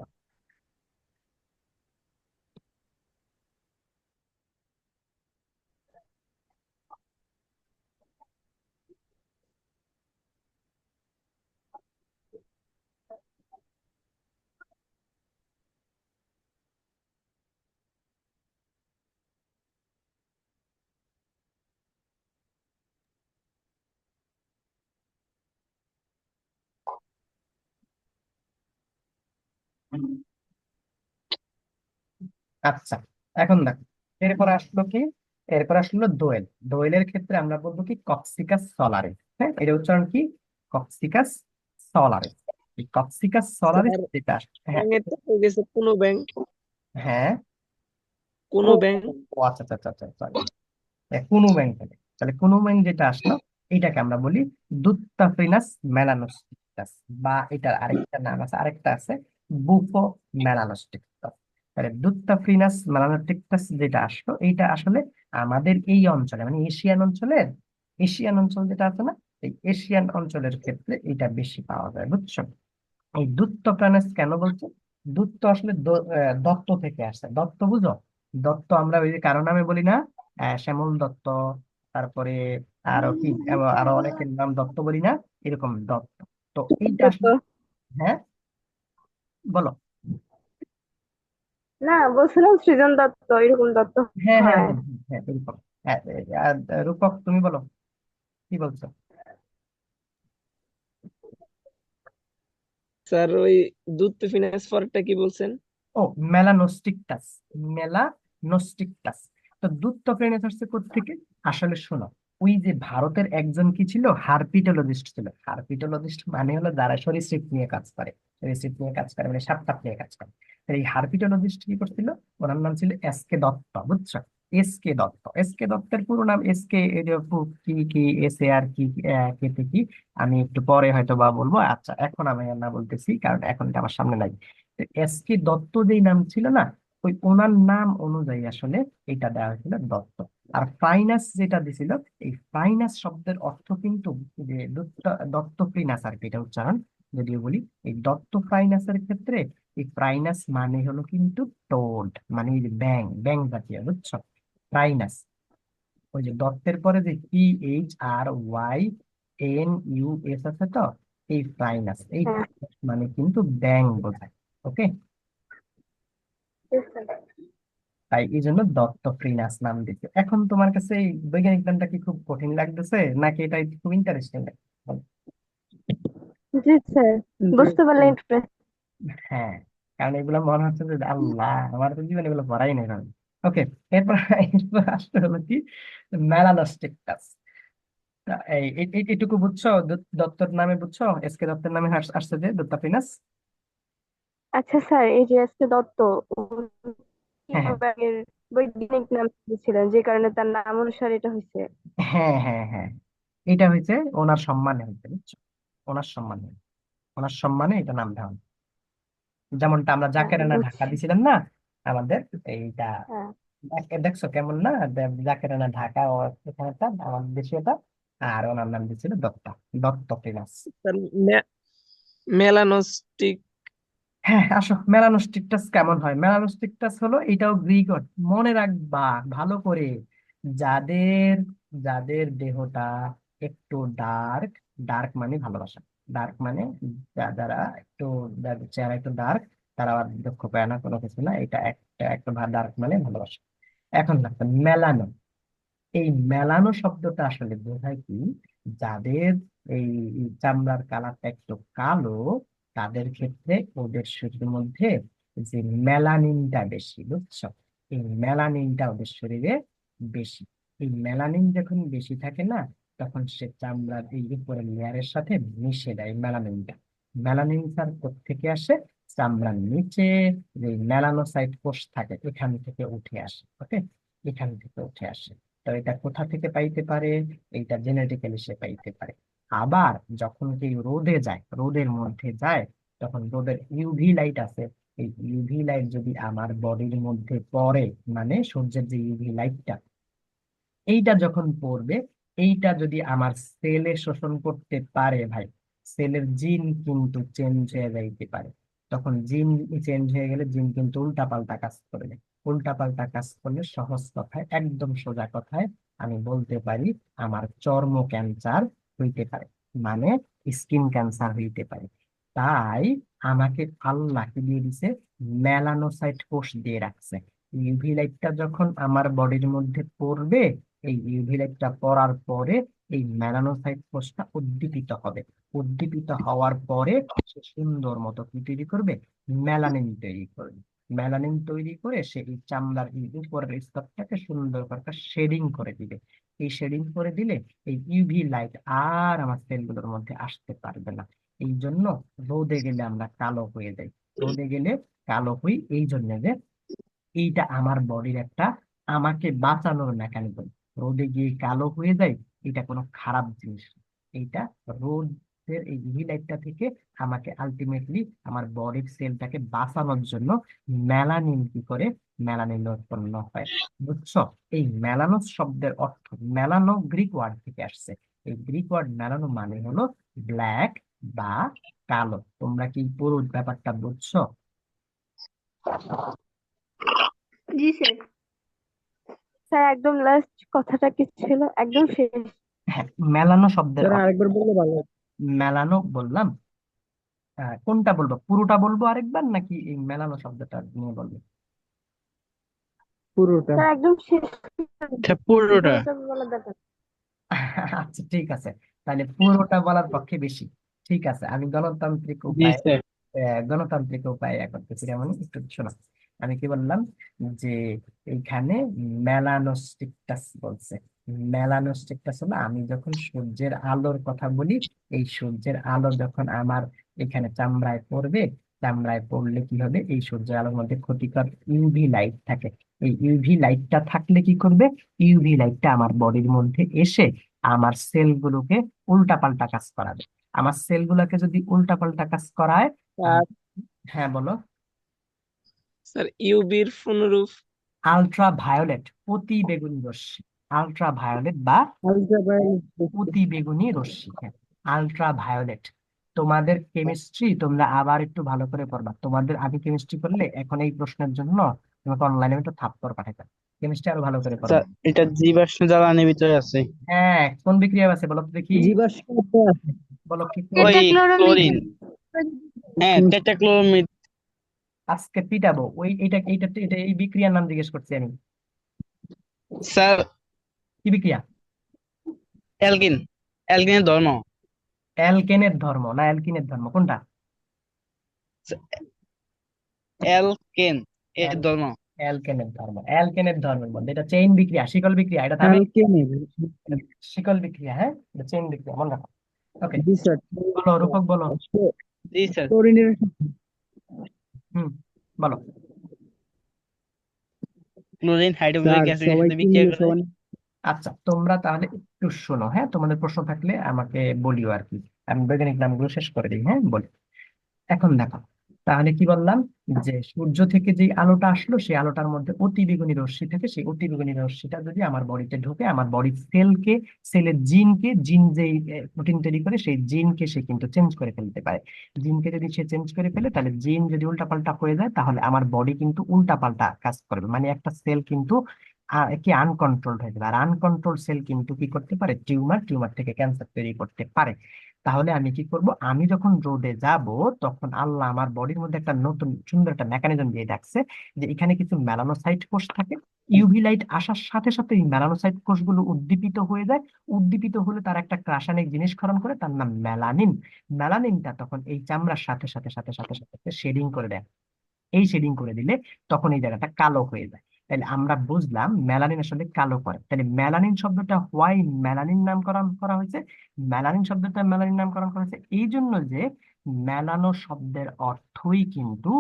আচ্ছা, এখন দেখো, এরপর আসলো কি, এরপর আসলো দোয়েল। দোয়েলের ক্ষেত্রে আমরা বলবো কি কক্সিকাস সলারিস। হ্যাঁ, এর উচ্চারণ কি, কক্সিকাস সলারিস। এই কক্সিকাস সলারিস স্যার, যেটা হ্যাঁ। ব্যাঙের তো হয়ে গেছে কোনো ব্যাঙ, হ্যাঁ। ও কোনো ব্যাঙ। ও, আচ্ছা আচ্ছা আচ্ছা আচ্ছা, sorry। কুনু ব্যাংক থেকে, তাহলে কুনু ব্যাংক যেটা আসলো, এটাকে আমরা বলি দুত্তাফ্রিনাস মেলানোস্টিকটাস, বা এটার আরেকটা নাম আছে, আরেকটা আছে বুফো মেলানোস্টিকটাস। তাহলে দুত্তাফ্রিনাস মেলানোস্টিকটাস যেটা আসলো, এইটা আসলে আমাদের এই অঞ্চলে মানে এশিয়ান অঞ্চলের, এশিয়ান অঞ্চল যেটা আছে না, এই এশিয়ান অঞ্চলের ক্ষেত্রে এটা বেশি পাওয়া যায়, বুঝছো? এই দূর্ত প্রাণেস কেন বলছে, দূর্ত আসলে দত্ত থেকে আসছে। দত্ত বুঝো, দত্ত আমরা ওই যে কারো নামে বলি না, শ্যামল দত্ত, তারপরে আরো কি আরো অনেকের নাম দত্ত বলি না, এরকম দত্ত। তো এইটা দত্ত। আসলে, হ্যাঁ বলো। না, বলছিলাম সৃজন দত্ত, এরকম দত্ত হ্যাঁ হ্যাঁ হয়। হ্যাঁ হ্যাঁ, এরকম। হ্যাঁ, আর রূপক তুমি বলো, কি বলছো? স্যার ওই দুধ ফিনান্স পরেরটা কি বলছেন? ও, মেলানোস্টিকটাস, মেলানোস্টিকটাস। তো দুত্তোফ্রেনেস আসছে থেকে, আসলে শোনো, ওই যে ভারতের একজন কি ছিল, হার্পিটোলজিস্ট ছিল। হার্পিটোলজিস্ট মানে হলো যারা সরীসৃপ নিয়ে কাজ করে, সরীসৃপ নিয়ে কাজ করে মানে সাপ টাপ নিয়ে কাজ করে। তো এই হার্পিটোলজিস্ট কি করছিল, ওনার নাম ছিল এস কে দত্ত, বুঝছো? S K Dutta, S K দত্তের পুরো নাম এস কে, কি কি এস এ আর কি, কেতে কি, আমি একটু পরে হয়তো বা বলবো। আচ্ছা, এখন আমি আর না বলতেছি, কারণ এখন এটা আমার সামনে নাই। এস কে দত্ত যেই নাম ছিল না, ওই ওনার নাম অনুযায়ী আসলে এটা দেওয়া হয়েছিল দত্ত। আর ফাইনাস যেটা দিছিল, এই ফাইনাস শব্দের অর্থ কিন্তু যে দত্ত ফ্রিনাস আর কি, এটা উচ্চারণ যদিও বলি, এই দত্ত ফাইনাসের ক্ষেত্রে এই ফ্রাইনাস মানে হলো কিন্তু টোড, মানে এই যে ব্যাং, ব্যাং জাতীয়, বুঝছো? ফ্রাইনাস, ওই যে দত্তের পরে যে PHRYNUS আছে তো, এই ফ্রাইনাস, এই হ্যাঁ। মানে কিন্তু ব্যাং বোঝায়। ওকে, জি স্যার। তাই এই জন্য দত্তফ্রিনাস নাম দিতে। এখন তোমার কাছে এই বৈজ্ঞানিক নামটা কি খুব কঠিন লাগতেছে নাকি এটা খুব ইন্টারেস্টিং লাগে? বলো। জি স্যার, বুঝতে পারলে ইন্টারেস্টিং। ইন্টারেস্ট। হ্যাঁ, কারণ এগুলো মনে হচ্ছে যে আল্লাহ, আমার তো জীবনে এগুলো পড়াই নাই কারণ। ওকে, এরপর এরপর আসতে হলো কি, মেলানোস্টিকটাস। এটুকু বুঝছো? দত্তর নামে বুঝছো, এসকে দত্তের নামে আসছে যে দত্তাফ্রিনাস। আচ্ছা স্যার, এই যে এস কে দত্ত উনি হ্যাঁ হ্যাঁ কিভাবে আগের বৈজ্ঞানিক নাম দিয়েছিলেন যে কারণে তার নাম অনুসারে এটা হয়েছে? হ্যাঁ হ্যাঁ হ্যাঁ, এটা হয়েছে ওনার সম্মানে হয়েছে, বুঝছো? ওনার সম্মানে, ওনার সম্মানে এটা নাম দেওয়া হয়। যেমনটা আমরা হ্যাঁ জাকের আনা ঢাকা বুঝছি। দিছিলাম না আমাদের, এইটা হ্যাঁ দেখছো কেমন না? জাকের আনা ঢাকা ও এখানেটা আমাদের দেশীয়টা, আর ওনার নাম দিয়েছিল দত্তা, দত্তফ্রিনাস। স্যার মেলানোস্টিক। হ্যাঁ, আসো, মেলানোস্টিকটাস কেমন হয়। মেলানোস্টিকটাস হলো, এটাও গ্রিক ওয়ার্ড, মনে রাখবা ভালো করে। যাদের যাদের দেহটা একটু ডার্ক, ডার্ক মানে ভালোবাসা, ডার্ক মানে যারা একটু, যাদের চেহারা একটু ডার্ক, তারা আর দুঃখ পায় না, কোনো কিছু না, এটা একটা একটু ডার্ক মানে ভালোবাসা। এখন দেখো মেলানো, এই মেলানো শব্দটা আসলে বোঝায় কি, যাদের এই চামড়ার কালারটা একটু কালো, তাদের ক্ষেত্রে ওদের শরীরের মধ্যে যে মেলানিনটা বেশি, বুঝছো? এই মেলানিনটা ওদের শরীরে বেশি। এই মেলানিন যখন বেশি থাকে না, তখন সে চামড়ার এই উপরের লেয়ারের সাথে মিশে দেয় মেলানিনটা। মেলানিন স্যার থেকে আসে? চামড়ার নিচে যে মেলানোসাইট কোষ থাকে এখান থেকে উঠে আসে। ওকে, এখান থেকে উঠে আসে। তো এটা কোথা থেকে পাইতে পারে? এইটা জেনেটিক্যালি সে পাইতে পারে। আবার যখন কেউ রোদে যায়, রোদের মধ্যে যায়, তখন রোদের ইউভি লাইট আছে, এই ইউভি লাইট যদি আমার বডির মধ্যে পড়ে, মানে সূর্যের যে ইউভি লাইটটা, এইটা যখন পড়বে, এইটা যদি আমার সেলে শোষণ করতে পারে ভাই, সেলের জিন কিন্তু চেঞ্জ হয়ে যাইতে পারে। তখন জিন চেঞ্জ হয়ে গেলে জিন কিন্তু উল্টাপাল্টা কাজ করবে। উল্টাপাল্টা কাজ করলে সহজ কথায়, একদম সোজা কথায় আমি বলতে পারি, আমার চর্ম ক্যান্সার হইতে পারে, মানে স্কিন ক্যান্সার হইতে পারে। তাই আমাকে আল্লাহ কি দিয়ে দিছে? মেলানোসাইট কোষ দিয়ে রাখছে। ইউভি লাইটটা যখন আমার বডির মধ্যে পড়বে, এই ইউভি লাইটটা পড়ার পরে এই মেলানোসাইট কোষটা উদ্দীপিত হবে। উদ্দীপিত হওয়ার পরে সে সুন্দর মতো কি তৈরি করবে? মেলানিন তৈরি করবে। মেলানিন তৈরি করে সে এই চামড়ার এই উপরের স্তরটাকে সুন্দর করে শেডিং করে দিবে। এই শেডিং করে দিলে এই ইউভি লাইট আর আমার সেলগুলোর মধ্যে আসতে পারবে না। এই জন্য রোদে গেলে আমরা কালো হয়ে যাই। রোদে গেলে কালো হই এই জন্য যে এইটা আমার বডির একটা আমাকে বাঁচানোর মেকানিজম। রোদে গিয়ে কালো হয়ে যায়, এটা কোনো খারাপ জিনিস না। এইটা রোদের এই ইউভি লাইটটা থেকে আমাকে আলটিমেটলি আমার বডির সেলটাকে বাঁচানোর জন্য মেলানিন কি করে, মেলানিন উৎপন্ন হয়, বুঝছো? এই মেলানো শব্দের অর্থ, মেলানো গ্রিক ওয়ার্ড থেকে আসছে। এই গ্রিক ওয়ার্ড মেলানো মানে হলো ব্ল্যাক বা কালো। তোমরা কি পুরো ব্যাপারটা বুঝছো? জি স্যার। স্যার একদম লাস্ট কথাটা কি ছিল, একদম শেষ? হ্যাঁ, মেলানো শব্দের স্যার অর্থ, আরেকবার বললে ভালো হতো। মেলানো বললাম। কোনটা বলবো, পুরোটা বলবো আরেকবার নাকি এই মেলানো শব্দটা নিয়ে বলবো? পুরোটা। স্যার একদম শেষ, পুরোটা। পুরোটা বলার দরকার। আচ্ছা ঠিক আছে, তাহলে পুরোটা বলার পক্ষে বেশি। ঠিক আছে, আমি গণতান্ত্রিক জি উপায়ে, স্যার। গণতান্ত্রিক উপায়ে করতেছি। যেমন একটু শোনো, আমি কি বললাম যে এইখানে মেলানোস্টিকটাস বলছে। মেলানোস্টিকটাস হলো, আমি যখন সূর্যের আলোর কথা বলি, এই সূর্যের আলো যখন আমার এখানে চামড়ায় পড়বে, চামড়ায় পড়লে কি হবে, এই সূর্যের আলোর মধ্যে ক্ষতিকর ইউভি লাইট থাকে। এই ইউভি লাইটটা থাকলে কি করবে? ইউভি লাইটটা আমার বডির মধ্যে এসে আমার সেলগুলোকে উল্টাপাল্টা কাজ করাবে। আমার সেলগুলোকে যদি উল্টাপাল্টা কাজ করায়, আর হ্যাঁ বলো। স্যার ইউবির পুনরূপ। আলট্রা ভায়োলেট, অতি বেগুনি রশ্মি, আলট্রা ভায়োলেট বা আলট্রাভায়োলেট। অতি বেগুনি রশ্মি, হ্যাঁ, আলট্রা ভায়োলেট। তোমাদের কেমিস্ট্রি তোমরা আবার একটু ভালো করে পড়বা। তোমাদের, আমি কেমিস্ট্রি করলে এখন এই প্রশ্নের জন্য তোমাকে অনলাইনে একটু থাপ্পড় পাঠাইতাম। কেমিস্ট্রি আরো ভালো করে পড়বা। স্যার এটা জীবাশ্ম জ্বালানির ভিতরে আছে। হ্যাঁ, কোন বিক্রিয়া আছে বলো তো দেখি, জীবাশ্ম তো- বলো কি কোন? ওই টেট্রাক্লোরোমিথেন। ক্লোরিন। হ্যাঁ, টেট্রাক্লোরোমিথেন। আজকে পিটাবো ওই এটা এইটা এটা এই বিক্রিয়ার নাম জিজ্ঞেস করছি আমি। স্যার কি বিক্রিয়া? অ্যালকিন, অ্যালকিনের ধর্ম। অ্যালকেনের ধর্ম না অ্যালকিনের ধর্ম কোনটা? অ্যালকেন এর অ্যাল ধর্ম। অ্যালকেনের ধর্ম, অ্যালকেনের ধর্মের মধ্যে এটা চেইন বিক্রিয়া, শিকল বিক্রিয়া, এটা তাহলে অ্যালকেনের। শিকল বিক্রিয়া, হ্যাঁ এটা চেইন বিক্রিয়া, মনে রাখো। ওকে, জি স্যার। বলো রূপক বলো। জি স্যার। ক্লোরিনের হুম, বলো। ক্লোরিন হাইড্রোক্লোরিক স্যার অ্যাসিডের সবাই সাথে কি বিক্রিয়া মিলে করে। সমান? আচ্ছা তোমরা তাহলে একটু শোনো, হ্যাঁ তোমাদের প্রশ্ন থাকলে আমাকে বলিও আর কি। আমি বৈজ্ঞানিক নামগুলো শেষ করে দিই, হ্যাঁ বলি। এখন দেখো, তাহলে কি বললাম, যে সূর্য থেকে যে আলোটা আসলো সেই আলোটার মধ্যে অতি বেগুনি রশ্মি থাকে, সেই অতি বেগুনি রশ্মিটা যদি আমার বডিতে ঢোকে, আমার বডির সেলকে, সেলের জিনকে, জিন যেই প্রোটিন তৈরি করে সেই জিনকে সে কিন্তু চেঞ্জ করে ফেলতে পারে। জিনকে যদি সে চেঞ্জ করে ফেলে, তাহলে জিন যদি উল্টাপাল্টা হয়ে যায়, তাহলে আমার বডি কিন্তু উল্টাপাল্টা কাজ করবে, মানে একটা সেল কিন্তু কি আনকন্ট্রোলড হয়ে যাবে। আর আনকন্ট্রোল সেল কিন্তু কি করতে পারে, টিউমার, টিউমার থেকে ক্যান্সার তৈরি করতে পারে। তাহলে আমি কি করব, আমি যখন রোদে যাব, তখন আল্লাহ আমার বডির মধ্যে একটা নতুন সুন্দর একটা মেকানিজম দিয়ে রাখছে, যে এখানে কিছু মেলানোসাইট কোষ থাকে। ইউভি লাইট আসার সাথে সাথে এই মেলানোসাইট কোষগুলো উদ্দীপিত হয়ে যায়। উদ্দীপিত হলে তার একটা রাসায়নিক জিনিস ক্ষরণ করে, তার নাম মেলানিন। মেলানিনটা তখন এই চামড়ার সাথে সাথে সাথে সাথে সাথে শেডিং করে দেয়। এই শেডিং করে দিলে তখন এই জায়গাটা কালো হয়ে যায়। তাহলে আমরা বুঝলাম মেলানিন আসলে কালো করে। তাহলে মেলানিন শব্দটা হোয়াই মেলানিন নামকরণ করা হয়েছে, মেলানিন শব্দটা মেলানিন নামকরণ করা হয়েছে এই জন্য যে মেলানো শব্দের অর্থই কিন্তু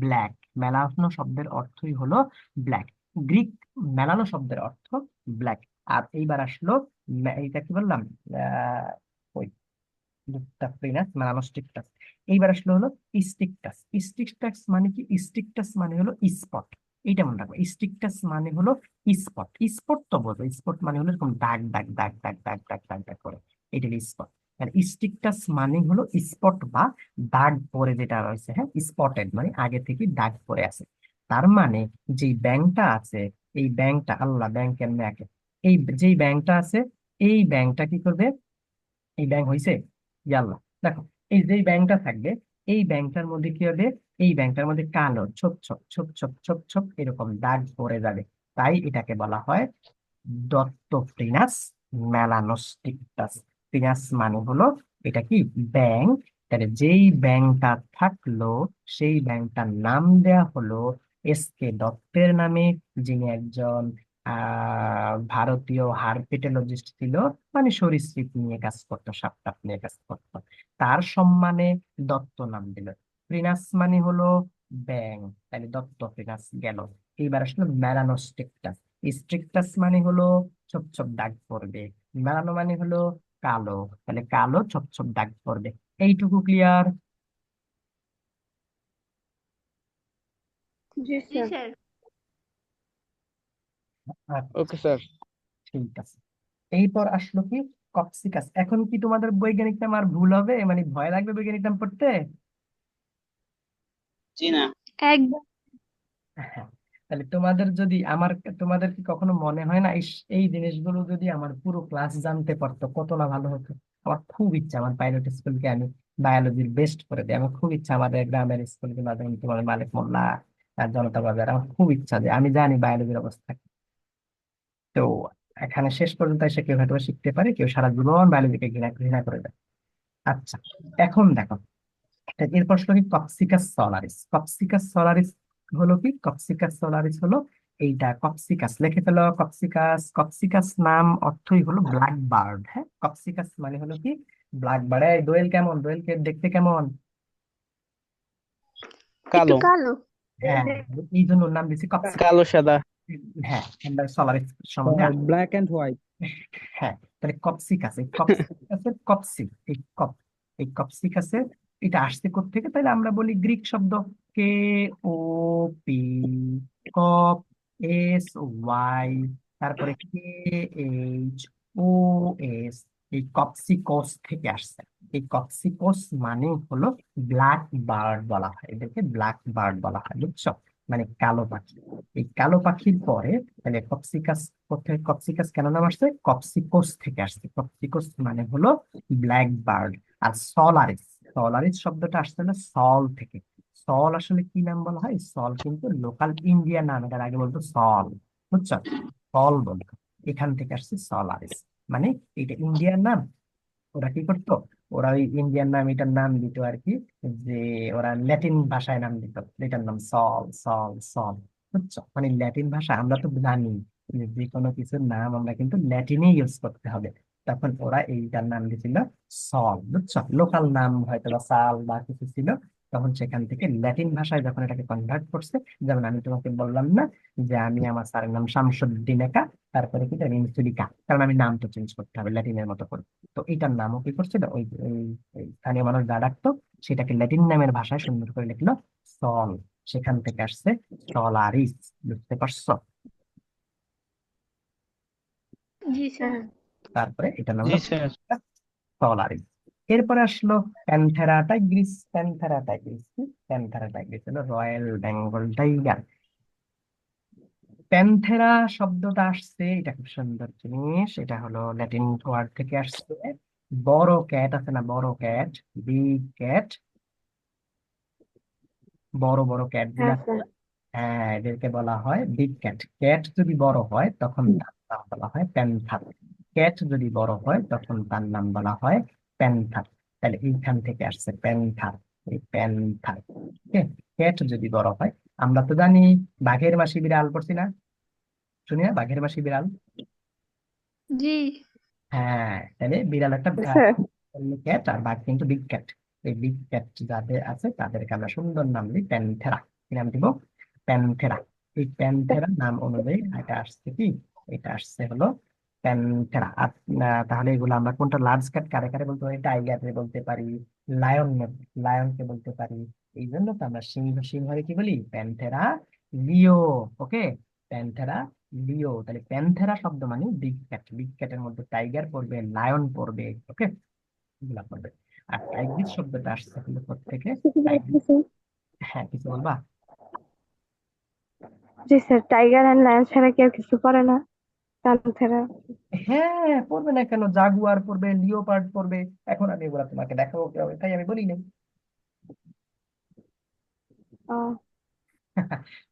ব্ল্যাক। মেলানো শব্দের অর্থই হলো ব্ল্যাক। গ্রিক মেলানো শব্দের অর্থ ব্ল্যাক। আর এইবার আসলো এইটা কি বললাম, ওই লুপ্তাপ্রিনাস মেলানোস্টিকটাস। এইবার আসলে হলো স্টিকটাস। স্টিকটাস মানে কি? স্টিকটাস মানে হলো স্পট। এইটা মনে রাখবো, স্টিকটাস মানে হলো স্পট। স্পট তো বোঝো, স্পট মানে হলো এরকম দাগ দাগ দাগ দাগ দাগ দাগ দাগ দাগ করে, এটা স্পট। আর স্টিকটাস মানে হলো স্পট বা দাগ পরে যেটা রয়েছে, হ্যাঁ স্পটেড মানে আগে থেকে দাগ পরে আছে। তার মানে যে ব্যাংকটা আছে, এই ব্যাংকটা, আল্লাহ ব্যাংক কেমনে আঁকে, এই যেই ব্যাংকটা আছে, এই ব্যাংকটা কি করবে, এই ব্যাংক হইছে, ইয়াল্লা দেখো, এই যে ব্যাংকটা থাকবে, এই ব্যাংকটার মধ্যে কি হবে, এই ব্যাংকটার মধ্যে কালো ছোপ ছোপ ছোপ ছোপ ছোপ ছোপ এরকম দাগ পড়ে যাবে। তাই এটাকে বলা হয় দত্তফ্রিনাস মেলানোস্টিকটাস। ফ্রিনাস মানে হলো এটা কি, ব্যাঙ। তাহলে যেই ব্যাঙটা থাকলো, সেই ব্যাঙটার নাম দেয়া হলো এস কে দত্তের নামে, যিনি একজন ভারতীয় হার্পেটোলজিস্ট ছিল, মানে সরীসৃপ নিয়ে কাজ করতো, সাপ টাপ নিয়ে কাজ করতো। তার সম্মানে দত্ত নাম দিল। ফ্রিনাস মানে হলো ব্যাঙ, তাহলে দত্ত ফ্রিনাস গেল। এইবার আসলে মেলানোস্টিকটাস। স্ট্রিকটাস মানে হলো ছোপ ছোপ দাগ পড়বে, মেলানো মানে হলো কালো, তাহলে কালো ছোপ ছোপ দাগ পড়বে। এইটুকু ক্লিয়ার? জি স্যার। Okay sir. ঠিক আছে। এরপর আসলো কি, কপসিকাস। এখন কি তোমাদের বৈজ্ঞানিক নাম আর ভুল হবে, মানে ভয় লাগবে বৈজ্ঞানিক নাম পড়তে? জি না। একদম। হ্যাঁ, তাহলে তোমাদের যদি আমার, তোমাদের কি কখনো মনে হয় না এই জিনিসগুলো যদি আমার পুরো ক্লাস জানতে পারতো কত না ভালো হতো? আমার খুব ইচ্ছা আমার পাইলট স্কুলকে আমি বায়োলজির বেস্ট করে দিই। আমার খুব ইচ্ছা আমাদের গ্রামের স্কুলগুলো, যেমন তোমার মালিক মোল্লা আর জনতা বাজার, আমার খুব ইচ্ছা যে আমি জানি বায়োলজির অবস্থা কি। তো এখানে শেষ পর্যন্ত এসে কেউ হয়তো বা শিখতে পারে, কেউ সারা জীবন বায়োলজিকে ঘৃণা ঘৃণা করে দেয়। আচ্ছা, এখন দেখো, এরপর আসলো কি কপসিকাস সলারিস। কপসিকাস সলারিস হলো কি, কপসিকাস সলারিস হলো এইটা, কপসিকাস লিখে ফেলো, কপসিকাস। কপসিকাস নাম অর্থই হলো ব্ল্যাক বার্ড। হ্যাঁ, কপসিকাস মানে হলো কি ব্ল্যাক বার্ড। এই দোয়েল কেমন, দোয়েলকে দেখতে কেমন? একটু কালো। কালো। হ্যাঁ, এই জন্য ওর নাম দিয়েছি কপসিকাস। কালো সাদা। হ্যাঁ, আমরা সলারিস সম্বন্ধে ব্ল্যাক এন্ড হোয়াইট। হ্যাঁ, তাহলে কপসিকাস, এই কপসিকাসের কপসি, এই কপ, এই কপসিকাসের এটা আসছে কোত্থেকে? তাহলে আমরা বলি গ্রিক শব্দ কে ও পি, কপ, এস ওয়াই, তারপরে কে এইচ ও এস, এই কপসিকোস থেকে আসছে। এই কপসিকোস মানে হলো ব্ল্যাক বার্ড বলা হয়, এদেরকে ব্ল্যাক বার্ড বলা হয়, বুঝছো, মানে কালো পাখি। এই কালো পাখির পরে তাহলে কপসিকাস, কোথায় কপসিকাস কেন নাম আসছে? কপসিকোস থেকে আসছে। কপসিকোস মানে হলো ব্ল্যাক বার্ড। আর সলারিস, সলারিস শব্দটা আসছে হলো সল থেকে। সল আসলে কি নাম বলা হয়? সল কিন্তু লোকাল ইন্ডিয়ান নাম, এটার আগে বলতো সল, বুঝছো? সল বলতো, এখান থেকে আসছে সলারিস। মানে এটা ইন্ডিয়ান নাম, ওরা কি করতো, ওরা ওই ইন্ডিয়ান নাম এটার নাম দিত আর কি, যে ওরা ল্যাটিন ভাষায় নাম দিত, এটার নাম সল সল সল, বুঝছো? মানে ল্যাটিন ভাষা আমরা তো জানি যে যে কোনো কিছুর নাম আমরা কিন্তু ল্যাটিনে ইউজ করতে হবে, তখন ওরা এইটার নাম দিয়েছিল সল, বুঝছো? লোকাল নাম হয়তো বা সাল বা কিছু ছিল, তখন সেখান থেকে ল্যাটিন ভাষায় যখন এটাকে কনভার্ট করছে, যেমন আমি তোমাকে বললাম না যে আমি আমার স্যারের নাম শামসুদ্দিন একা, তারপরে কি জানি সুলিকা, কারণ আমি নাম তো চেঞ্জ করতে হবে ল্যাটিনের মতো করে। তো এটার নামও কি করছিল, ওই ওই ওই স্থানীয় মানুষ যা ডাকতো সেটাকে ল্যাটিন নামের ভাষায় সুন্দর করে লিখলো সল, সেখান থেকে আসছে সলারিস, বুঝতে পারছো? জি স্যার। তারপরে এটার নাম জি হলো স্যার। সলারিস। এরপরে আসলো প্যান্থেরা টাইগ্রিস। প্যান্থেরা টাইগ্রিস কি? প্যান্থেরা টাইগ্রিস হলো রয়্যাল বেঙ্গল টাইগার। প্যান্থেরা শব্দটা আসছে, এটা খুব সুন্দর জিনিস, এটা হলো ল্যাটিন ওয়ার্ড থেকে আসছে। বড় ক্যাট আছে না, বড় ক্যাট, বিগ ক্যাট, বড় বড় ক্যাট গুলা, হ্যাঁ স্যার। হ্যাঁ এদেরকে বলা হয় বিগ ক্যাট। ক্যাট যদি বড় হয় তখন তার নাম বলা হয় প্যান্থার। ক্যাট যদি বড় হয় তখন তার নাম বলা হয় প্যান্থার। তাহলে এইখান থেকে আসছে প্যান্থার, এই প্যান্থার। ক্যাট যদি বড় হয়, আমরা তো জানি বাঘের মাসি বিড়াল পড়ছি না, শুনি না বাঘের মাসি বিড়াল? জি হ্যাঁ, তাহলে বিড়াল একটা স্যার। ক্যাট, আর বাঘ কিন্তু বিগ ক্যাট। এই বিগ ক্যাট যাদের আছে তাদেরকে আমরা সুন্দর নাম দিই প্যান্থেরা। কি নাম দিব? প্যান্থেরা। এই প্যান্থেরা নাম অনুযায়ী এটা আসছে কি, এটা আসছে হলো প্যান্থেরা। আর তাহলে এগুলো আমরা কোনটা, লার্জ ক্যাট কারে কারে বলতে পারি? টাইগারে বলতে পারি, লায়ন, লায়নকে বলতে পারি। এই জন্য তো আমরা সিংহ, সিংহরে কি বলি? প্যান্থেরা লিও। ওকে, প্যান্থেরা লিও। তাহলে প্যান্থেরা শব্দ মানে বিগ ক্যাট, বিগ ক্যাটের মধ্যে টাইগার পড়বে, লায়ন পড়বে, ওকে, এগুলা পড়বে। আর টাইগ্রিস শব্দটা আসছে হলো থেকে, টাইগ্রিস, হ্যাঁ কিছু বলবা? জি স্যার, টাইগার এন্ড লায়ন ছাড়া কি আর কিছু করে না? প্যান্থেরা। হ্যাঁ পড়বে না কেন, জাগুয়ার পড়বে, লিওপার্ড পড়বে। এখন আমি এগুলা তোমাকে দেখাবো কিভাবে, তাই আমি বলি নাই। ও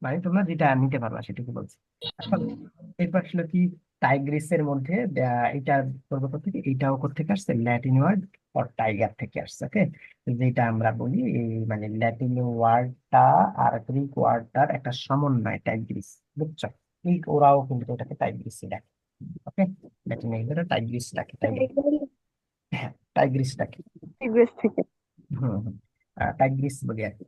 মানে তোমরা যেটা নিতে পারবা সেটুকু বলছি। এখন এরপর আসলে কি, টাইগ্রিসের মধ্যে এটা পূর্ব থেকে, এইটাও থেকে আসছে ল্যাটিন ওয়ার্ড ফর টাইগার থেকে আসছে, ওকে। যেটা আমরা বলি এই মানে ল্যাটিন ওয়ার্ডটা আর গ্রিক ওয়ার্ডটার একটা সমন্বয় টাইগ্রিস, বুঝছো? এই ওরাও কিন্তু এটাকে টাইগ্রিসই ডাকে, ওকে। ল্যাটিন এগুলো টাইগ্রিস ডাকে, টাইগ্রিস, হ্যাঁ টাইগ্রিস ডাকে। টিগ্রিস থেকে। হম হম, টাইগ্রিস বলি আর কি।